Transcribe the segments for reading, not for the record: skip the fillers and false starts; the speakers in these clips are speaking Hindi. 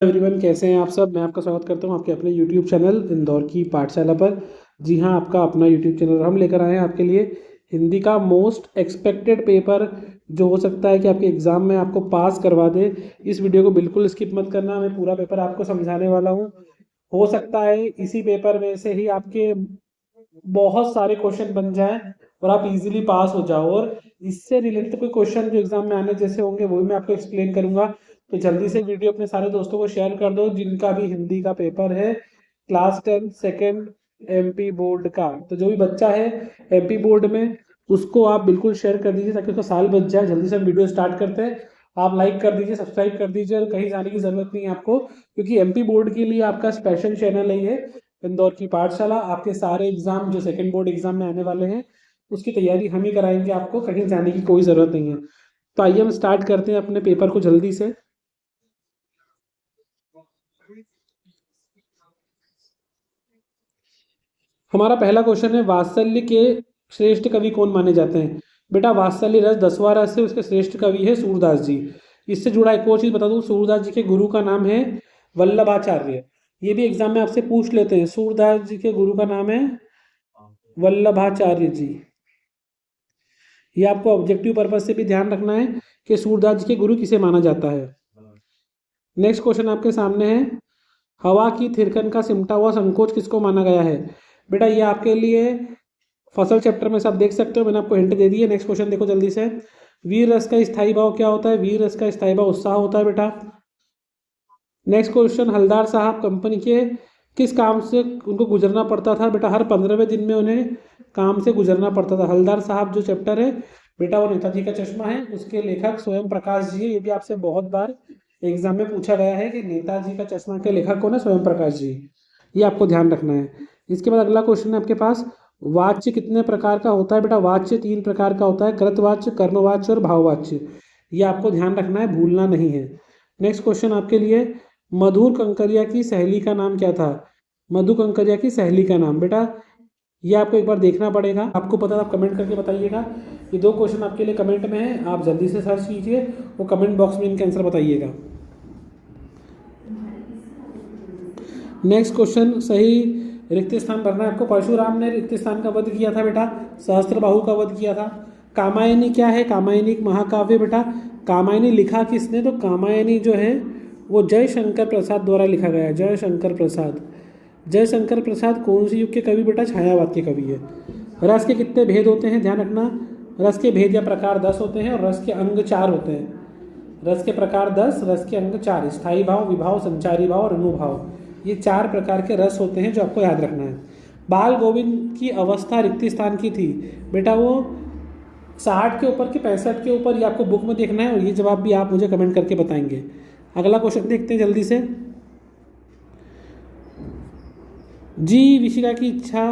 एवरीवन, कैसे हैं आप सब। मैं आपका स्वागत करता हूं आपके अपने यूट्यूब चैनल इंदौर की पाठशाला पर। जी हां, आपका अपना यूट्यूब चैनल हम लेकर आए हैं आपके लिए हिंदी का मोस्ट एक्सपेक्टेड पेपर, जो हो सकता है कि आपके एग्ज़ाम में आपको पास करवा दे। इस वीडियो को बिल्कुल स्किप मत करना, मैं पूरा पेपर आपको समझाने वाला हूँ। हो सकता है इसी पेपर में से ही आपके बहुत सारे क्वेश्चन बन जाएं और आप इजीली पास हो जाओ। और इससे रिलेटेड कोई क्वेश्चन जो एग्जाम में आने जैसे होंगे वो भी मैं आपको एक्सप्लेन करूंगा। तो जल्दी से वीडियो अपने सारे दोस्तों को शेयर कर दो जिनका भी हिंदी का पेपर है, क्लास 10 सेकेंड एमपी बोर्ड का। तो जो भी बच्चा है एमपी बोर्ड में, उसको आप बिल्कुल शेयर कर दीजिए ताकि उसका साल बच जाए। जल्दी से हम वीडियो स्टार्ट करते हैं। आप लाइक कर दीजिए, सब्सक्राइब कर दीजिए, और कहीं जाने की जरूरत नहीं है आपको, क्योंकि एमपी बोर्ड के लिए आपका स्पेशल चैनल है ये इंदौर की पाठशाला। आपके सारे एग्जाम जो सेकंड बोर्ड एग्जाम में आने वाले हैं उसकी तैयारी हम ही कराएंगे, आपको कहीं जाने की कोई ज़रूरत नहीं है। तो आइए हम स्टार्ट करते हैं अपने पेपर को जल्दी से। हमारा पहला क्वेश्चन है, वात्सल्य के श्रेष्ठ कवि कौन माने जाते हैं। बेटा, वात्सल्य रस 10वां रस है, उसके श्रेष्ठ कवि है सूरदास जी। इससे जुड़ा एक और चीज बता दूं, सूरदास जी के गुरु का नाम है वल्लभाचार्य। ये भी एग्जाम में आपसे पूछ लेते हैं, सूरदास जी के गुरु का नाम है वल्लभाचार्य जी। ये आपको ऑब्जेक्टिव पर्पज से भी ध्यान रखना है कि सूरदास जी के गुरु किसे माना जाता है। नेक्स्ट क्वेश्चन आपके सामने है, हवा की थिरकन का सिमटा हुआ संकोच किसको माना गया है। बेटा, ये आपके लिए फसल चैप्टर में सब देख सकते हो, मैंने आपको हिंट दे दी है। नेक्स्ट क्वेश्चन देखो जल्दी से, वीर रस का स्थायी भाव क्या होता है। वीर रस का स्थायी भाव उत्साह होता है बेटा। नेक्स्ट क्वेश्चन, हलदार साहब कंपनी के किस काम से उनको गुजरना पड़ता था। बेटा, हर 15वें दिन में उन्हें काम से गुजरना पड़ता था। हलदार साहब जो चैप्टर है बेटा, वो नेताजी का चश्मा है, उसके लेखक स्वयं प्रकाश जी है। ये भी आपसे बहुत बार एग्जाम में पूछा गया है कि नेताजी का चश्मा के लेखक कौन है, स्वयं प्रकाश जी। ये आपको ध्यान रखना है। इसके बाद अगला क्वेश्चन है आपके पास, वाच्य कितने प्रकार का होता है। बेटा, वाच्य 3 प्रकार का होता है, कृतवाच्य, कर्मवाच्य और भाववाच्य। ये आपको ध्यान रखना है, भूलना नहीं है। नेक्स्ट क्वेश्चन आपके लिए, मधुर कंकरिया की सहेली का नाम क्या था। मधु कंकरिया की सहेली का नाम, बेटा ये आपको एक बार देखना पड़ेगा, आपको पता है आप कमेंट करके बताइएगा। ये 2 क्वेश्चन आपके लिए कमेंट में है, आप जल्दी से सर्च कीजिए और कमेंट बॉक्स में इनका आंसर बताइएगा। नेक्स्ट क्वेश्चन, सही रिक्त स्थान भरना है आपको। परशुराम ने रिक्त स्थान का वध किया था बेटा, सहस्त्रबाहु का वध किया था। कामायनी क्या है, कामायनी एक महाकाव्य बेटा। कामायनी लिखा किसने, तो कामायनी जो है वो जयशंकर प्रसाद द्वारा लिखा गया है। जयशंकर प्रसाद, जयशंकर प्रसाद कौन सी युग के कवि बेटा, छायावाद के कवि है। रस के कितने भेद होते हैं, ध्यान रखना। रस के भेद या प्रकार 10 होते हैं और रस के अंग 4 होते हैं। रस के प्रकार 10, रस के अंग 4, स्थायी भाव, विभाव, संचारी भाव और अनुभाव। ये 4 प्रकार के रस होते हैं जो आपको याद रखना है। बाल गोविंद की अवस्था रिक्त स्थान की थी बेटा, वो 60 के ऊपर कि 65 के ऊपर, ये आपको बुक में देखना है और ये जवाब भी आप मुझे कमेंट करके बताएंगे। अगला क्वेश्चन देखते हैं जल्दी से, जी विशिका की इच्छा,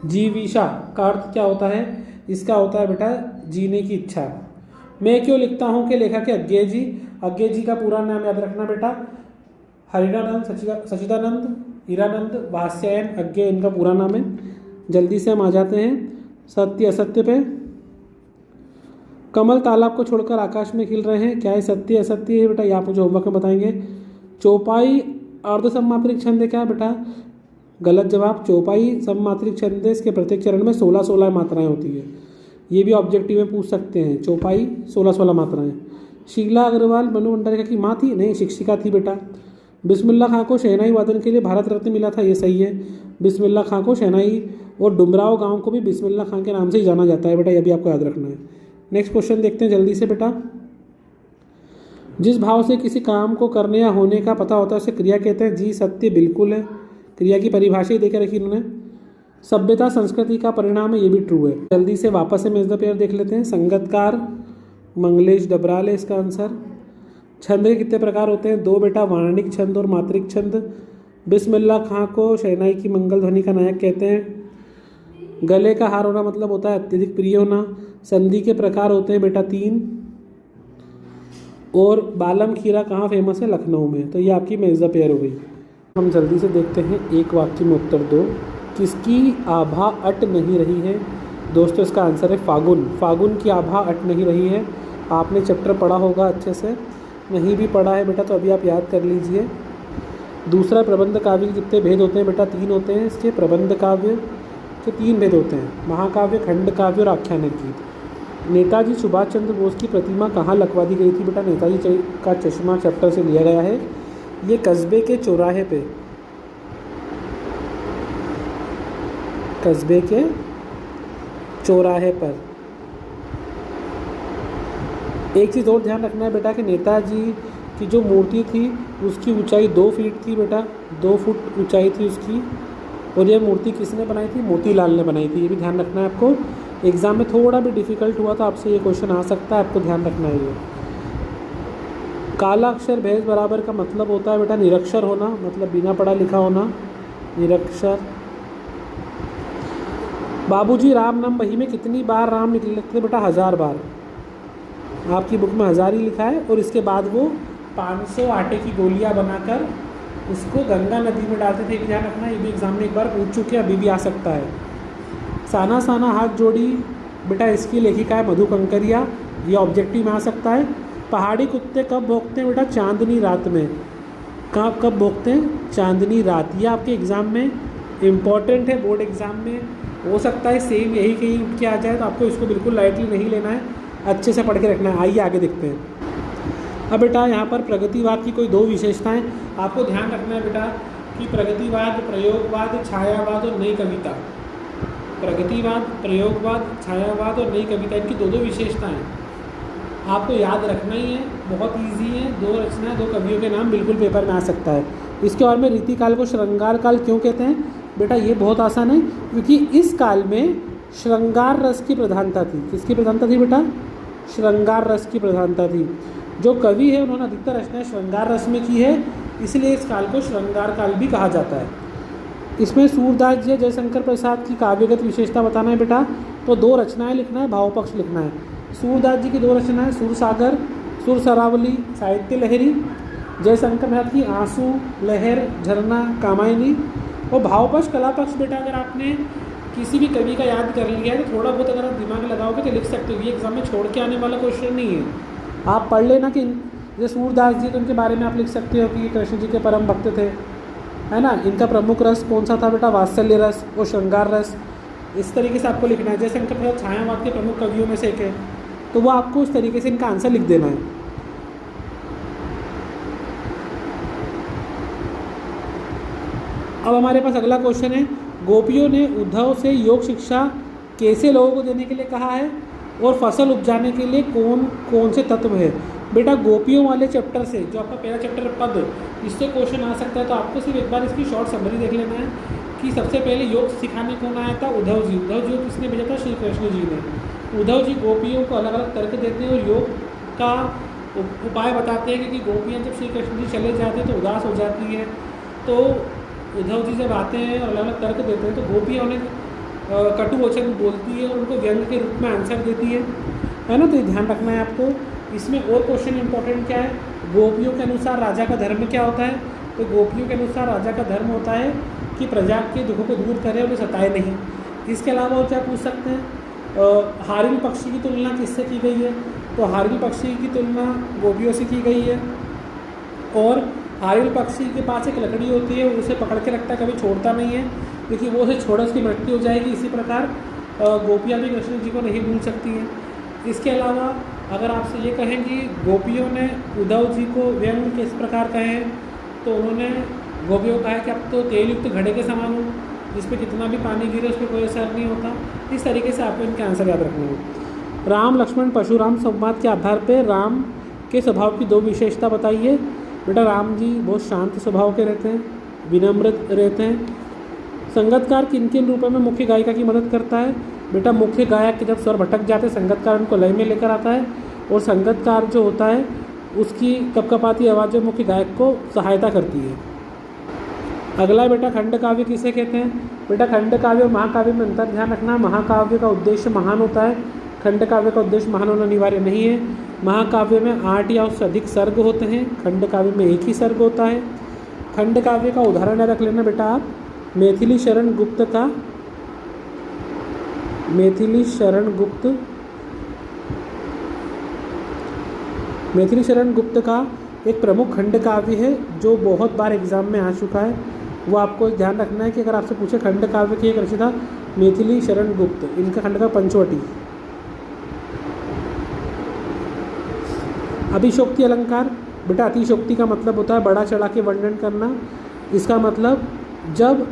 जीविशा का अर्थ क्या होता है। इसका होता है बेटा जीने की इच्छा। मैं क्यों लिखता हूँ के लेखक है अज्ञेय जी। अज्ञेय जी का पूरा नाम याद रखना बेटा, हरिणानंद, सचिदानंद, हीरानंद, वात्स्यायन अज्ञेय इनका पूरा नाम है। जल्दी से हम आ जाते हैं सत्य असत्य पे। कमल तालाब को छोड़कर आकाश में खिल रहे हैं, क्या है सत्य असत्य है बेटा, ये आप मुझे होमवर्क में बताएंगे। चौपाई अर्ध सम्मात्रिक छंद है क्या बेटा, गलत जवाब। चौपाई सम्मात्रिक छंद है, इसके प्रत्येक चरण में 16-16 मात्राएं होती है। ये भी ऑब्जेक्टिव में पूछ सकते हैं, चौपाई 16-16 मात्राएं। शीला अग्रवाल मनु भंडारिका की माँ थी, नहीं शिक्षिका थी बेटा। बिस्मिल्लाह खां को शहनाई वादन के लिए भारत रत्न मिला था, ये सही है। बिस्मिल्लाह खां को शहनाई, और डुमराव गांव को भी बिस्मिल्लाह खां के नाम से ही जाना जाता है बेटा, यह भी आपको याद रखना है। नेक्स्ट क्वेश्चन देखते हैं जल्दी से बेटा, जिस भाव से किसी काम को करने या होने का पता होता है उसे क्रिया कहते हैं। जी सत्य बिल्कुल है, क्रिया की परिभाषा ही देकर रखी इन्होंने। सभ्यता संस्कृति का परिणाम है, ये भी ट्रू है। जल्दी से वापस से मेज द पेयर देख लेते हैं। संगतकार मंगलेश डबराल है इसका आंसर। छंद के कितने प्रकार होते हैं, 2 बेटा, वार्णिक छंद और मात्रिक छंद। बिस्मिल्लाह खां को शहनाई की मंगल ध्वनि का नायक कहते हैं। गले का हार होना मतलब होता है अत्यधिक प्रिय होना। संधि के प्रकार होते हैं बेटा 3। और बालम खीरा कहाँ फेमस है, लखनऊ में। तो ये आपकी मेज द पेयर हो गई। हम जल्दी से देखते हैं, एक वाक्य में उत्तर दो, किसकी आभा अट नहीं रही है। दोस्तों इसका आंसर है फागुन। फागुन की आभा अट नहीं रही है। आपने चैप्टर पढ़ा होगा अच्छे से, नहीं भी पढ़ा है बेटा तो अभी आप याद कर लीजिए। दूसरा, प्रबंध काव्य के कितने भेद होते हैं बेटा? 3 होते हैं इसके। प्रबंध काव्य के 3 भेद होते हैं, महाकाव्य, खंड काव्य और आख्यानिक गीत। नेताजी सुभाष चंद्र बोस की प्रतिमा कहाँ लगवा दी गई थी बेटा? नेताजी का चश्मा चैप्टर से लिया गया है। ये कस्बे के चौराहे पे, कस्बे के चौराहे पर। एक चीज़ और ध्यान रखना है बेटा कि नेताजी की जो मूर्ति थी उसकी ऊंचाई 2 फीट थी बेटा, 2 फुट ऊंचाई थी उसकी। और यह मूर्ति किसने बनाई थी? मोतीलाल ने बनाई थी। ये भी ध्यान रखना है आपको। एग्जाम में थोड़ा भी डिफिकल्ट हुआ तो आपसे ये क्वेश्चन आ सकता है, आपको ध्यान रखना है ये। काला अक्षर भैंस बराबर का मतलब होता है बेटा निरक्षर होना, मतलब बिना पढ़ा लिखा होना, निरक्षर। बाबूजी राम नाम बही में कितनी बार राम लिखते थे बेटा? 1000 बार। आपकी बुक में 1000 ही लिखा है। और इसके बाद वो 500 आटे की गोलियां बनाकर उसको गंगा नदी में डालते थे। ध्यान रखना, ये भी एग्जाम में एक बार पूछ चुके हैं, अभी भी आ सकता है। साना साना हाथ जोड़ी बेटा इसकी लेखिका है मधु कंकरिया, ये ऑब्जेक्टिव में आ सकता है। पहाड़ी कुत्ते कब भौंकते हैं बेटा? चांदनी रात में। कब भौंकते हैं? चांदनी रात। ये आपके एग्ज़ाम में इम्पॉर्टेंट है, बोर्ड एग्ज़ाम में हो सकता है सेम यही कहीं उठ के आ जाए, तो आपको इसको बिल्कुल लाइटली नहीं लेना है, अच्छे से पढ़ के रखना है। आइए आगे देखते हैं। अब बेटा यहाँ पर प्रगतिवाद की कोई 2 विशेषताएं आपको ध्यान रखना है बेटा कि प्रगतिवाद, प्रयोगवाद, छायावाद और नई कविता। प्रगतिवाद, प्रयोगवाद, छायावाद और नई कविता, इनकी 2 विशेषताएं आपको याद रखना ही है। बहुत ईजी है, 2 रचनाएं, 2 कवियों के नाम बिल्कुल पेपर में आ सकता है। इसके और में रीतिकाल को श्रृंगार काल क्यों कहते हैं बेटा? ये बहुत आसान है, क्योंकि इस काल में श्रृंगार रस की प्रधानता थी। किसकी प्रधानता थी बेटा? श्रृंगार रस की प्रधानता थी। जो कवि है उन्होंने अधिकतर रचनाएं श्रृंगार रस में की है, इसलिए इस काल को श्रृंगार काल भी कहा जाता है। इसमें सूरदास जी, जयशंकर प्रसाद की काव्यगत विशेषता बताना है बेटा, तो 2 रचनाएं लिखना है, भावपक्ष लिखना है। सूरदास जी की 2 रचनाएं, सुरसागर, सुर सरावली, साहित्य लहरी। जयशंकर प्रसाद की आंसू, लहर, झरना, कामायनी। और भावपक्ष, कलापक्ष बेटा अगर आपने किसी भी कवि का याद कर लिया है तो थोड़ा बहुत अगर आप दिमाग लगाओगे तो लिख सकते हो। ये एग्जाम में छोड़ के आने वाला क्वेश्चन नहीं है। आप पढ़ लेना कि जैसे सूरदास जी, तो उनके बारे में आप लिख सकते हो कि ये कृष्ण जी के परम भक्त थे, है ना। इनका प्रमुख रस कौन सा था बेटा? वात्सल्य रस और श्रृंगार रस। इस तरीके से आपको लिखना है। जयशंकर प्रसाद छायावाद के प्रमुख कवियों में से एक है, तो वो आपको इस तरीके से इनका आंसर लिख देना है। अब हमारे पास अगला क्वेश्चन है, गोपियों ने उद्धव से योग शिक्षा कैसे लोगों को देने के लिए कहा है और फसल उपजाने के लिए कौन कौन से तत्व है? बेटा गोपियों वाले चैप्टर से, जो आपका पहला चैप्टर पद, इससे क्वेश्चन आ सकता है। तो आपको सिर्फ एक बार इसकी शॉर्ट समरी देख लेना है कि सबसे पहले योग सिखाने कौन आया था? उद्धव जी। उद्धव जी को किसने भेजा था? श्री कृष्ण जी ने। उद्धव जी गोपियों को अलग अलग तर्क देते हैं और योग का उपाय बताते हैं, क्योंकि गोपियाँ जब श्री कृष्ण जी चले जाते हैं तो उदास हो जाती है। तो उद्धव जी जब आते हैं और अलग अलग तर्क देते हैं तो गोपियाँ उन्हें कटु वचन बोलती है और उनको व्यंग के रूप में आंसर देती है ना। तो ये ध्यान रखना है आपको। इसमें और क्वेश्चन इंपॉर्टेंट क्या है? गोपियों के अनुसार राजा का धर्म क्या होता है? तो गोपियों के अनुसार राजा का धर्म होता है कि प्रजा के दुखों को दूर करे, उन्हें सताए नहीं। इसके अलावा और क्या पूछ सकते हैं? हारिल पक्षी की तुलना किससे की गई है? तो हारिल पक्षी की तुलना गोपियों से की गई है। और हारिल पक्षी के पास एक लकड़ी होती है, उसे पकड़ के रखता है, कभी छोड़ता नहीं है, क्योंकि वो उसे छोड़ा उसकी मृत्यु हो जाएगी। इसी प्रकार गोपियाँ भी कृष्ण जी को नहीं भूल सकती हैं। इसके अलावा अगर आपसे ये कहें कि गोपियों ने उद्धव जी को व्यंग किस प्रकार कहे, तो उन्होंने गोपियों को कहा कि अब तो तेल युक्त घड़े के समान हो, जिस पे कितना भी पानी गिरे उस पर कोई असर नहीं होता। इस तरीके से आपको इनके आंसर याद रखना है। राम लक्ष्मण परशुराम संवाद के आधार पर राम के स्वभाव की 2 विशेषता बताइए। बेटा राम जी बहुत शांत स्वभाव के रहते हैं, विनम्र रहते हैं। संगतकार किन किन रूपों में मुख्य गायिका की मदद करता है? बेटा मुख्य गायक के जब स्वर भटक जाते हैं संगतकार उनको लय में लेकर आता है, और संगतकार जो होता है उसकी कपकपाती आवाज़ जो मुख्य गायक को सहायता करती है। अगला बेटा खंड काव्य किसे कहते हैं? बेटा खंड काव्य और महाकाव्य में अंतर ध्यान रखना। महाकाव्य का उद्देश्य महान होता है, खंड काव्य का उद्देश्य महान होना अनिवार्य नहीं है। महाकाव्य में 8 या उससे अधिक सर्ग होते हैं, खंड काव्य में 1 ही सर्ग होता है। खंड काव्य का उदाहरण रख लेना बेटा आप मैथिली शरण गुप्त का, मैथिली शरण गुप्त का एक प्रमुख खंड काव्य है जो बहुत बार एग्जाम में आ चुका है। वो आपको ध्यान रखना है कि अगर आपसे पूछे खंड काव्य की एक रचयिता मैथिली शरण गुप्त, इनका खंड का पंचवटी। अतिशोक्ति अलंकार, बेटा अतिशोक्ति का मतलब होता है बढ़ा चढ़ा के वर्णन करना। इसका मतलब जब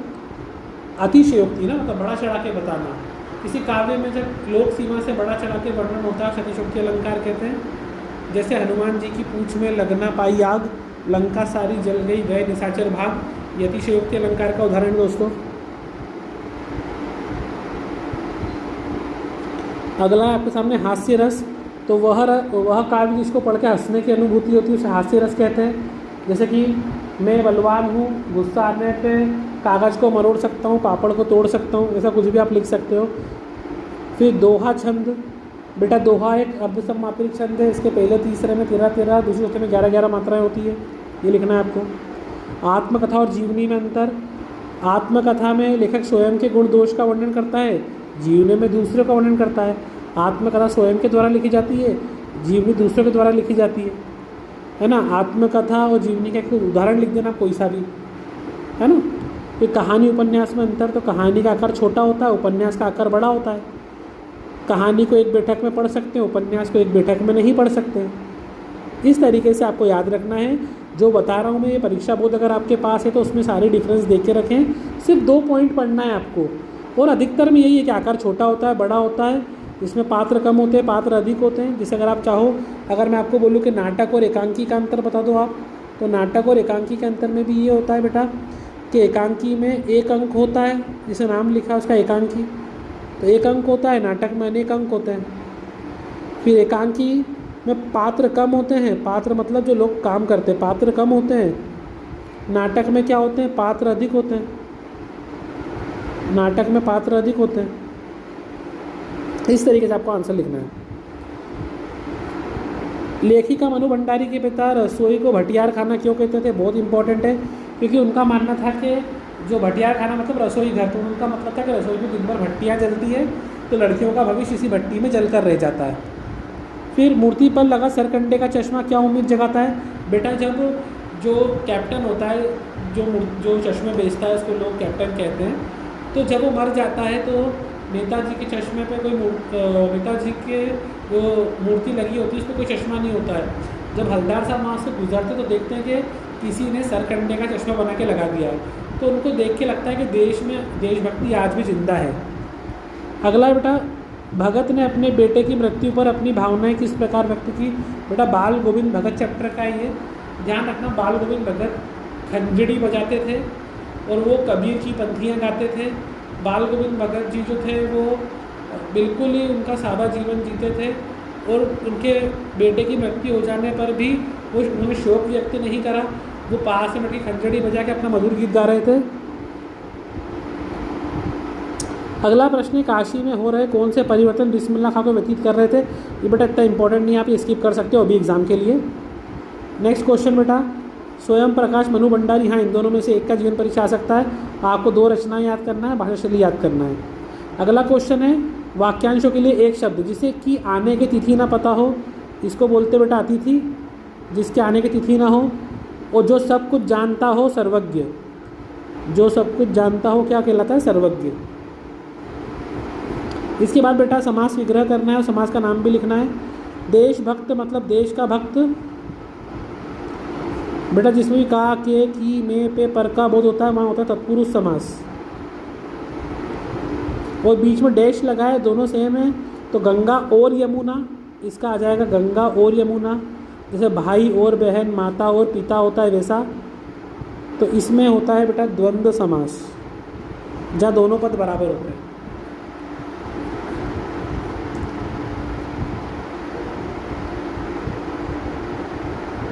अतिशयोक्ति ना मतलब बढ़ा चढ़ा के बताना, किसी काव्य में जब लोक सीमा से बढ़ा चढ़ा के वर्णन होता है अतिशयोक्ति अलंकार कहते हैं। जैसे हनुमान जी की पूंछ में लगना पाई आग, लंका सारी जल गई गए निशाचर भाग, ये अतिशयोक्ति अलंकार का उदाहरण है दोस्तों। अगला आपके सामने हास्य रस, तो वह काव्य जिसको पढ़ के हंसने की अनुभूति होती है उसे हास्य रस कहते हैं। जैसे कि मैं बलवान हूँ, गुस्सा आने पे कागज़ को मरोड़ सकता हूँ, पापड़ को तोड़ सकता हूँ, ऐसा कुछ भी आप लिख सकते हो। फिर दोहा छंद, बेटा दोहा एक अर्धसमात्रिक छंद है। इसके पहले तीसरे में 13-13, दूसरे चौथे में 11-11 मात्राएं होती है, ये लिखना है आपको। आत्मकथा और जीवनी में अंतर, आत्मकथा में लेखक स्वयं के गुण दोष का वर्णन करता है, जीवनी में दूसरे का वर्णन करता है। आत्मकथा स्वयं के द्वारा लिखी जाती है, जीवनी दूसरों के द्वारा लिखी जाती है ना। आत्मकथा और जीवनी का एक उदाहरण लिख देना कोई सा भी, है ना। फिर कहानी उपन्यास में अंतर, तो कहानी का आकार छोटा होता है, उपन्यास का आकार बड़ा होता है। कहानी को एक बैठक में पढ़ सकते हैं, उपन्यास को एक बैठक में नहीं पढ़ सकते। इस तरीके से आपको याद रखना है। जो बता रहा हूँ मैं, ये परीक्षा बोर्ड अगर आपके पास है तो उसमें सारे डिफरेंस देख के रखें। सिर्फ 2 पॉइंट पढ़ना है आपको, और अधिकतर में यही है कि आकार छोटा होता है, बड़ा होता है, इसमें पात्र कम होते हैं, पात्र अधिक होते हैं। जैसे अगर आप चाहो, अगर मैं आपको बोलूँ कि नाटक और एकांकी का अंतर बता दो आप, तो नाटक और एकांकी के अंतर में भी ये होता है बेटा कि एकांकी में 1 अंक होता है, जिसे नाम लिखा है उसका एकांकी, तो 1 अंक होता है। नाटक में अनेक अंक होते हैं। फिर एकांकी में पात्र कम होते हैं, पात्र मतलब जो लोग काम करते हैं, पात्र कम होते हैं। नाटक में क्या होते हैं, पात्र अधिक होते हैं, नाटक में पात्र अधिक होते हैं। इस तरीके से आपको आंसर लिखना है। लेखिका मनु भंडारी के पिता रसोई को भटियार खाना क्यों कहते थे, बहुत इंपॉर्टेंट है, क्योंकि उनका मानना था कि जो भटियार खाना मतलब रसोई घर, तो उनका मतलब था कि रसोई में दिन भर भट्टियाँ जलती है तो लड़कियों का भविष्य इसी भट्टी में जलकर रह जाता है। फिर मूर्ति पर लगा सरकंडे का चश्मा क्या उम्मीद जगाता है, बेटा जब जो कैप्टन होता है, जो चश्मे बेचता है उसको लोग कैप्टन कहते हैं, तो जब वो मर जाता है तो नेताजी के चश्मे पे कोई नेताजी के जो मूर्ति लगी होती है उस पर कोई चश्मा नहीं होता है। जब हलदार साहब वहाँ से गुजरते तो देखते हैं कि किसी ने सरकंडे का चश्मा बना के लगा दिया है, तो उनको देख के लगता है कि देश में देशभक्ति आज भी जिंदा है। अगला बेटा, भगत ने अपने बेटे की मृत्यु पर अपनी भावनाएं किस प्रकार व्यक्त की, बेटा बाल गोविंद भगत चैप्टर का ये ध्यान रखना। बाल गोविंद भगत खंजड़ी बजाते थे और वो कबीर की पंक्तियाँ गाते थे। बाल गोविंद भगत जी जो थे वो बिल्कुल ही उनका सादा जीवन जीते थे, और उनके बेटे की मृत्यु हो जाने पर भी वो उन्होंने शोक व्यक्त नहीं करा, वो पास से बैठ खंजड़ी बजा के अपना मधुर गीत गा रहे थे। अगला प्रश्न, काशी में हो रहे कौन से परिवर्तन बिस्मिल्लाह खां को व्यतीत कर रहे थे, ये बेटा इतना इंपॉर्टेंट नहीं है, आप ये स्किप कर सकते हो अभी एग्जाम के लिए। नेक्स्ट क्वेश्चन बेटा, स्वयं प्रकाश मनु भंडारी, हाँ इन दोनों में से एक का जीवन परिचय आ सकता है। आपको 2 रचनाएं याद करना है, भाषा शैली याद करना है। अगला क्वेश्चन है, वाक्यांशों के लिए एक शब्द जिसे कि आने की तिथि ना पता हो, इसको बोलते बेटा अतिथि। जिसके आने की तिथि ना हो, और जो सब कुछ जानता हो सर्वज्ञ। जो सब कुछ जानता हो क्या कहलाता है, सर्वज्ञ। इसके बाद बेटा समास विग्रह करना है और समास का नाम भी लिखना है। देशभक्त मतलब देश का भक्त, बेटा जिसमें भी का, के, की, में, पे, पर का बोध होता है वहाँ होता है तत्पुरुष समास, और बीच में डैश लगा है, दोनों सेम है, तो गंगा और यमुना, इसका आ जाएगा गंगा और यमुना। जैसे भाई और बहन, माता और पिता होता है वैसा, तो इसमें होता है बेटा द्वंद्व समास, जहाँ दोनों पद बराबर होते हैं।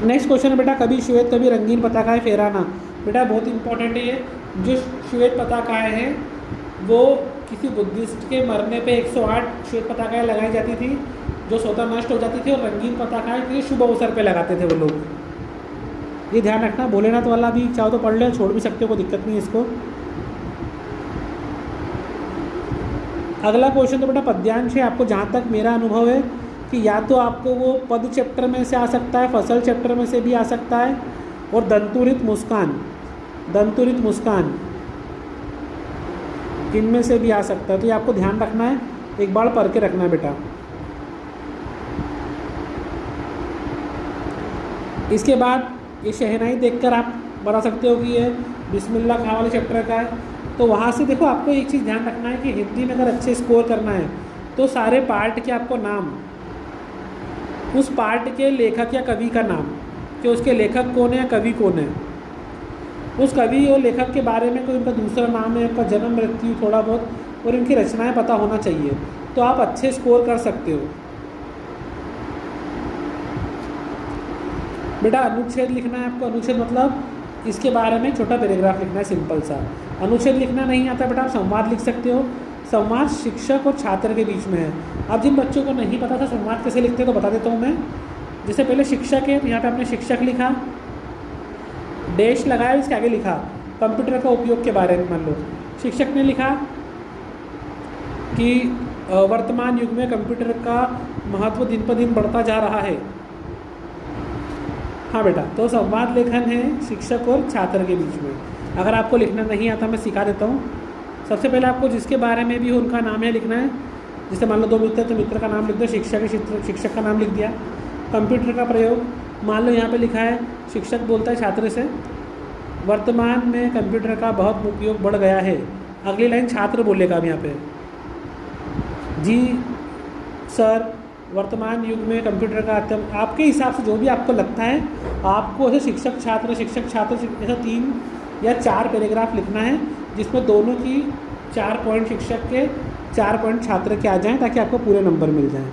नेक्स्ट क्वेश्चन है बेटा, कभी श्वेत कभी रंगीन पताकाएं फहराना, बेटा बहुत इंपॉर्टेंट है ये। जो श्वेत पताकाएं हैं वो किसी बुद्धिस्ट के मरने पे 108 श्वेत पताकाएं लगाई जाती थी जो स्वतः नष्ट हो जाती थी, और रंगीन पताकाएं किसी शुभ अवसर पे लगाते थे वो लोग, ये ध्यान रखना। भोलेनाथ वाला भी चाहो तो पढ़ ले, छोड़ भी सकते हो, कोई दिक्कत नहीं है इसको। अगला क्वेश्चन तो बेटा पद्यांश है। आपको जहाँ तक मेरा अनुभव है कि या तो आपको वो पद चैप्टर में से आ सकता है, फसल चैप्टर में से भी आ सकता है, और दंतुरित मुस्कान इनमें से भी आ सकता है। तो ये आपको ध्यान रखना है, एक बार पढ़ के रखना है बेटा। इसके बाद ये शहनाई देखकर आप बता सकते हो कि ये बिस्मिल्लाह खां वाले चैप्टर का है। तो वहाँ से देखो, आपको एक चीज़ ध्यान रखना है कि हिंदी में अगर अच्छे स्कोर करना है तो सारे पार्ट के आपको नाम, उस पार्ट के लेखक या कवि का नाम, कि उसके लेखक कौन है या कवि कौन है, उस कवि और लेखक के बारे में कोई उनका दूसरा नाम है, उनका जन्म मृत्यु थोड़ा बहुत, और इनकी रचनाएं पता होना चाहिए, तो आप अच्छे स्कोर कर सकते हो। बेटा अनुच्छेद लिखना है आपको। अनुच्छेद मतलब इसके बारे में छोटा पैराग्राफ लिखना है, सिंपल सा। अनुच्छेद लिखना नहीं आता बेटा, आप संवाद लिख सकते हो। संवाद शिक्षक और छात्र के बीच में है। अब जिन बच्चों को नहीं पता था संवाद कैसे लिखते हैं तो बता देता हूँ मैं। जैसे पहले शिक्षक है, यहाँ पे आपने शिक्षक लिखा, डैश लगाया, इसके आगे लिखा कंप्यूटर का उपयोग के बारे में। मान लो शिक्षक ने लिखा कि वर्तमान युग में कंप्यूटर का महत्व दिन पर दिन बढ़ता जा रहा है। हाँ बेटा, तो संवाद लेखन है शिक्षक और छात्र के बीच में। अगर आपको लिखना नहीं आता मैं सिखा देता हूँ। सबसे पहले आपको जिसके बारे में भी हो उनका नाम है लिखना है। जैसे मान लो दो मित्र तो मित्र का नाम लिख दो, शिक्षक का नाम लिख दिया। कंप्यूटर का प्रयोग, मान लो यहाँ पे लिखा है शिक्षक बोलता है छात्र से, वर्तमान में कंप्यूटर का बहुत उपयोग बढ़ गया है। अगली लाइन छात्र बोलेगा अब यहाँ पे, जी सर वर्तमान युग में कंप्यूटर का अत्यंत, आपके हिसाब से जो भी आपको लगता है आपको ऐसे शिक्षक छात्र ऐसा 3 या 4 पैराग्राफ लिखना है, जिसमें दोनों की 4 पॉइंट शिक्षक के 4 पॉइंट छात्र के आ जाएं, ताकि आपको पूरे नंबर मिल जाएं।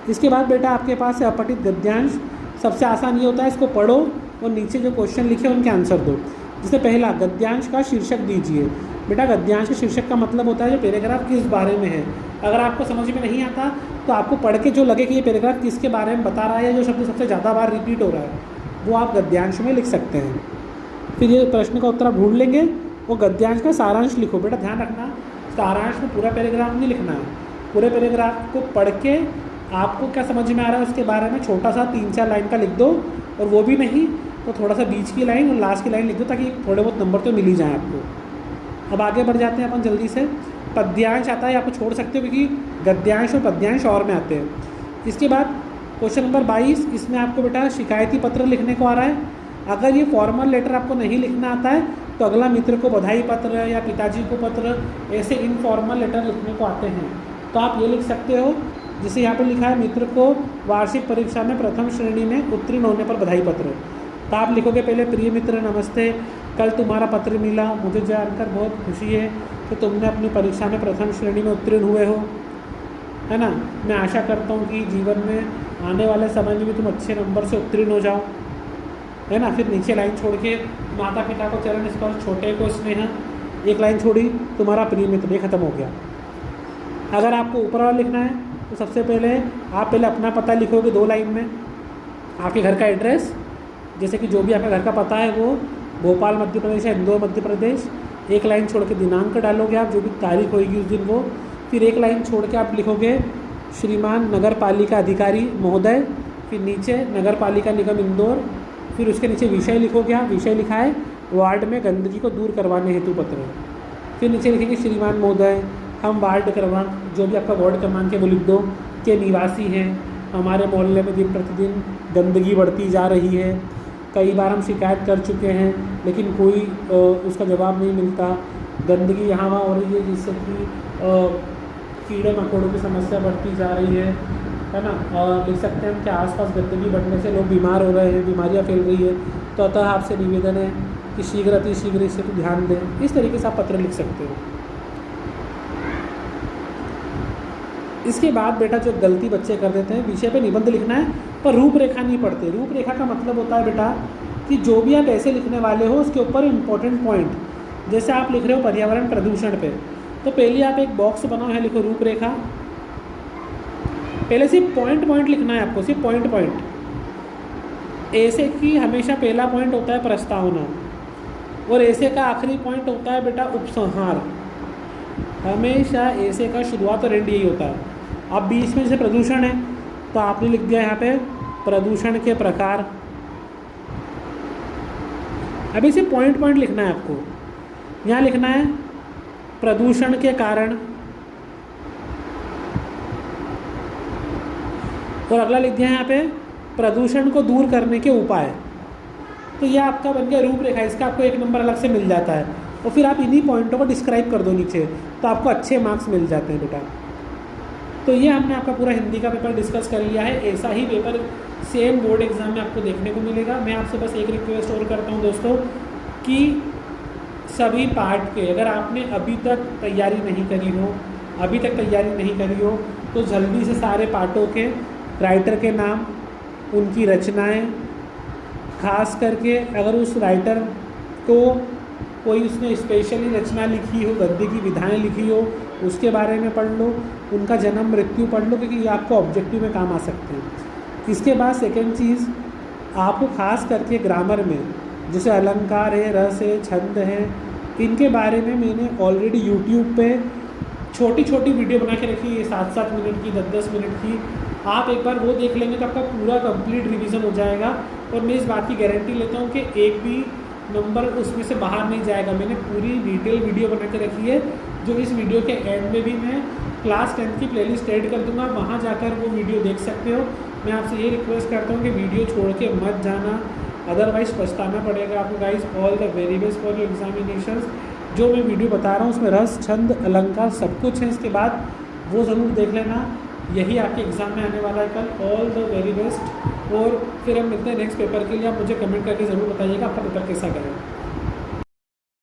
इसके बाद बेटा आपके पास है अपठित गद्यांश। सबसे आसान ये होता है, इसको पढ़ो और नीचे जो क्वेश्चन लिखे उनके आंसर दो। जैसे पहला, गद्यांश का शीर्षक दीजिए। बेटा गद्यांश के शीर्षक का मतलब होता है जो पैराग्राफ किस बारे में है। अगर आपको समझ में नहीं आता तो आपको पढ़ के जो लगे कि ये पैराग्राफ किसके बारे में बता रहा है, जो शब्द सबसे ज़्यादा बार रिपीट हो रहा है, वो आप गद्यांश में लिख सकते हैं। फिर ये प्रश्न का उत्तर आप ढूंढ लेंगे। वो गद्यांश का सारांश लिखो। बेटा ध्यान रखना, सारांश में पूरा पैराग्राफ नहीं लिखना है। पूरे पैराग्राफ को पढ़ के आपको क्या समझ में आ रहा है उसके बारे में छोटा सा 3-4 लाइन का लिख दो, और वो भी नहीं तो थोड़ा सा बीच की लाइन और लास्ट की लाइन लिख दो, ताकि थोड़े बहुत नंबर तो मिल ही जाए आपको। अब आगे बढ़ जाते हैं अपन जल्दी से। पद्यांश आता है, आपको छोड़ सकते हो क्योंकि गद्यांश और पद्यांश और में आते हैं। इसके बाद क्वेश्चन नंबर 22, इसमें आपको बेटा शिकायती पत्र लिखने को आ रहा है। अगर ये फॉर्मल लेटर आपको नहीं लिखना आता है तो अगला मित्र को बधाई पत्र या पिताजी को पत्र, ऐसे इनफॉर्मल लेटर लिखने को आते हैं, तो आप ये लिख सकते हो। जैसे यहाँ पे लिखा है मित्र को वार्षिक परीक्षा में प्रथम श्रेणी में उत्तीर्ण होने पर बधाई पत्र, तो आप लिखोगे पहले, प्रिय मित्र नमस्ते, कल तुम्हारा पत्र मिला, मुझे जानकर बहुत खुशी है कि तुमने अपनी परीक्षा में प्रथम श्रेणी में उत्तीर्ण हुए हो, है ना। मैं आशा करता हूँ कि जीवन में आने वाले समय में भी तुम अच्छे नंबर से उत्तीर्ण हो जाओ, है ना। फिर नीचे लाइन छोड़ के माता पिता को चरण स्पर्श, छोटे को स्नेह, एक लाइन छोड़ी, तुम्हारा प्रिय मित्र, ये खत्म हो गया। अगर आपको ऊपर वाला लिखना है तो सबसे पहले आप पहले अपना पता लिखोगे 2 लाइन में, आपके घर का एड्रेस, जैसे कि जो भी आपका घर का पता है वो भोपाल मध्य प्रदेश या इंदौर मध्य प्रदेश। एक लाइन छोड़ के दिनांक डालोगे आप, जो भी तारीख होगी उस दिन वो। फिर एक लाइन छोड़ के आप लिखोगे श्रीमान नगर पालिका अधिकारी महोदय, फिर नीचे नगर पालिका निगम इंदौर, फिर उसके नीचे विषय लिखोगे आप। विषय लिखा है वार्ड में गंदगी को दूर करवाने हेतु पत्र। फिर नीचे लिखेंगे श्रीमान महोदय, हम वार्ड क्रमांक, जो भी आपका वार्ड क्रमांक है वो लिख दो, के निवासी हैं। हमारे मोहल्ले में दिन प्रतिदिन गंदगी बढ़ती जा रही है, कई बार हम शिकायत कर चुके हैं लेकिन कोई उसका जवाब नहीं मिलता। गंदगी यहाँ वहाँ हो रही है जिससे कि कीड़े मकोड़ों की समस्या बढ़ती जा रही है ना। और लिख सकते हैं कि आसपास गंदगी बढ़ने से लोग बीमार हो रहे हैं, बीमारियाँ फैल रही है, तो अतः आपसे निवेदन है कि शीघ्र अतिशीघ्र इससे तो ध्यान दें। इस तरीके से आप पत्र लिख सकते हो। इसके बाद बेटा जो गलती बच्चे कर देते हैं, विषय पे निबंध लिखना है पर रूपरेखा नहीं पढ़ते। रूपरेखा का मतलब होता है बेटा कि जो भी आप ऐसे लिखने वाले हो उसके ऊपर इम्पोर्टेंट पॉइंट, जैसे आप लिख रहे हो पर्यावरण प्रदूषण पे, तो पहले आप एक बॉक्स बनाओ, यहाँ लिखो रूपरेखा। पहले सिर्फ पॉइंट लिखना है आपको, सिर्फ पॉइंट। ऐसे की हमेशा पहला पॉइंट होता है प्रस्तावना, और ऐसे का आखिरी पॉइंट होता है बेटा उपसंहार। हमेशा ऐसे का शुरुआत और एंड यही होता है। अब बीच में जैसे प्रदूषण है तो आपने लिख दिया यहाँ पे प्रदूषण के प्रकार। अब इसे पॉइंट पॉइंट लिखना है आपको। यहाँ लिखना है प्रदूषण के कारण, और अगला लिख दिया है यहाँ पे प्रदूषण को दूर करने के उपाय। तो ये आपका बन गया रूपरेखा, इसका आपको 1 नंबर अलग से मिल जाता है। और फिर आप इन्हीं पॉइंटों को डिस्क्राइब कर दो नीचे, तो आपको अच्छे मार्क्स मिल जाते हैं बेटा। तो ये हमने आपका पूरा हिंदी का पेपर डिस्कस कर लिया है। ऐसा ही पेपर सेम बोर्ड एग्जाम में आपको देखने को मिलेगा। मैं आपसे बस एक रिक्वेस्ट और करता हूँ दोस्तों कि सभी पार्ट के अगर आपने अभी तक तैयारी नहीं करी हो तो जल्दी से सारे पार्टों के राइटर के नाम, उनकी रचनाएं, खास करके अगर उस राइटर को कोई उसने स्पेशली रचना लिखी हो, गद्य की विधाएं लिखी हो, उसके बारे में पढ़ लो, उनका जन्म मृत्यु पढ़ लो, क्योंकि ये आपको ऑब्जेक्टिव में काम आ सकते हैं। इसके बाद सेकंड चीज़, आपको खास करके ग्रामर में जैसे अलंकार है, रस है, छंद है, इनके बारे में मैंने ऑलरेडी यूट्यूब पे छोटी छोटी वीडियो बना के रखी है, 7-7 मिनट की, 10-10 मिनट की। आप एक बार वो देख लेंगे तो आपका पूरा कंप्लीट रिवीजन हो जाएगा। और मैं इस बात की गारंटी लेता हूँ कि एक भी नंबर उसमें से बाहर नहीं जाएगा। मैंने पूरी डिटेल वीडियो बना के रखी है, जो इस वीडियो के एंड में भी मैं क्लास 10 की प्लेलिस्ट ऐड कर दूंगा, वहाँ जाकर वो वीडियो देख सकते हो। मैं आपसे ये रिक्वेस्ट करता हूँ कि वीडियो छोड़ के मत जाना, अदरवाइज़ पछताना पड़ेगा आपको guys. All the very best for your examinations. जो मैं वीडियो बता रहा हूँ उसमें रस, छंद, अलंकार सब कुछ है। इसके बाद वो ज़रूर देख लेना, यही आपके एग्ज़ाम में आने वाला है कल। All the very best. और फिर हम मिलते हैं नेक्स्ट पेपर के लिए। आप मुझे कमेंट करके ज़रूर बताइएगा आपका पेपर कैसा गया।